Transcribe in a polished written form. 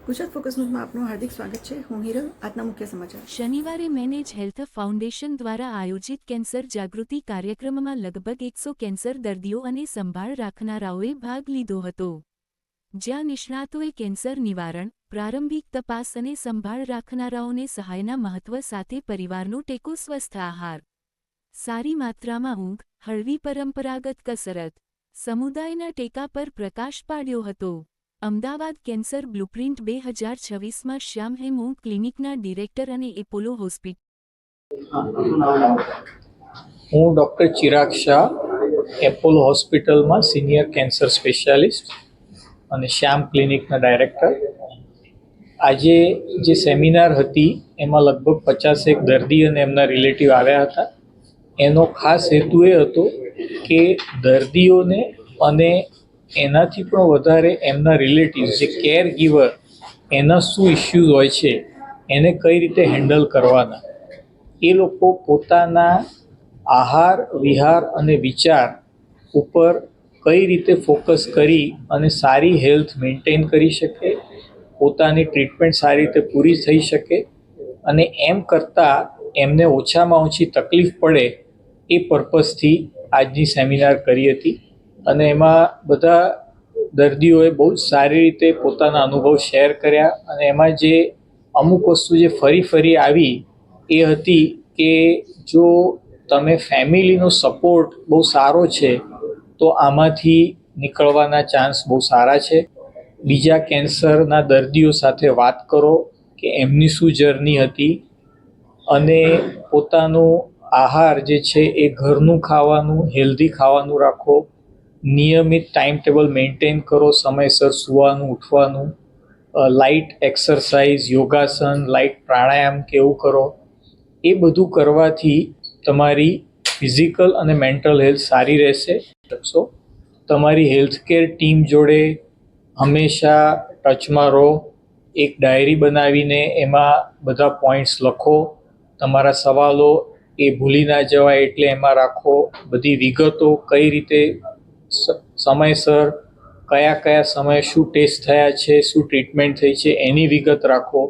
Gujarat focus ન્યૂઝમાં આપનું હાર્દિક સ્વાગત છે। હું હિરલ। આજના મુખ્ય સમાચાર। શનિવારે મેનેજ હેલ્થ ફાઉન્ડેશન દ્વારા આયોજિત કેન્સર જાગૃતિ કાર્યક્રમમાં લગભગ 100 કેન્સર દર્દીઓ અને સંભાળ રાખનારાઓએ ભાગ લીધો હતો, જ્યાં નિષ્ણાતોએ કેન્સર નિવારણ, પ્રારંભિક તપાસ અને સંભાળ રાખનારાઓને સહાયના મહત્વ સાથે પરિવારનો ટેકો, સ્વસ્થ આહાર, સારી માત્રામાં ઊંઘ, હળવી પરંપરાગત કસરત, સમુદાયના ટેકા પર પ્રકાશ પાડ્યો હતો। અમદાવાદ કેન્સર બ્લુપ્રિન્ટ 2026માં શ્યામ હેમ ઊંઘ ક્લિનિકના ડિરેક્ટર અને એપોલો હું ડૉક્ટર ચિરાગ શાહ, એપોલો હોસ્પિટલમાં સિનિયર કેન્સર સ્પેશિયાલિસ્ટ અને શ્યામ ક્લિનિકના ડાયરેક્ટર। આજે જે સેમિનાર હતી એમાં લગભગ 50 દર્દી અને એમના રિલેટિવ આવ્યા હતા। એનો ખાસ હેતુ એ હતો કે દર્દીઓને અને એનાથી પણ વધારે એમના રિલેટિવ્સ જે કેર ગીવર એના શું ઇશ્યુઝ હોય છે એને કઈ રીતે હેન્ડલ કરવાના, એ લોકો પોતાના આહાર વિહાર અને વિચાર ઉપર કઈ રીતે ફોકસ કરી અને સારી હેલ્થ મેન્ટેન કરી શકે, પોતાની ટ્રીટમેન્ટ સારી રીતે પૂરી થઈ શકે અને એમ કરતાં એમને ઓછામાં ઓછી તકલીફ પડે એ પર્પઝથી આજની સેમિનાર કરી હતી। અને એમાં બધા દર્દીઓએ બહુ જ સારી રીતે પોતાના અનુભવ શેર કર્યા અને એમાં જે અમુક વસ્તુ જે ફરી આવી એ હતી કે જો તમે ફેમિલીનો સપોર્ટ બહુ સારો છે તો આમાંથી નીકળવાના ચાન્સ બહુ સારા છે। બીજા કેન્સરના દર્દીઓ સાથે વાત કરો કે એમની શું જર્ની હતી અને પોતાનું આહાર જે છે એ ઘરનું ખાવાનું, હેલ્ધી ખાવાનું રાખો, નિયમિત ટાઈમ ટેબલ મેન્ટેન કરો, સમયસર સૂવાનું ઉઠવાનું, લાઇટ એક્સરસાઇઝ, યોગાસન, લાઇટ પ્રાણાયામ કે એવું કરો। એ બધું કરવાથી તમારી ફિઝિકલ અને મેન્ટલ હેલ્થ સારી રહેશે। તમારી હેલ્થકેર ટીમ જોડે હંમેશા ટચમાં રહો, એક ડાયરી બનાવીને એમાં બધા પોઈન્ટ્સ લખો, તમારા સવાલો એ ભૂલી ના જવાય એટલે એમાં રાખો, બધી વિગતો કઈ રીતે સમયસર કયા સમયે શું ટેસ્ટ થયા છે, શું ટ્રીટમેન્ટ થઈ છે એની વિગત રાખો।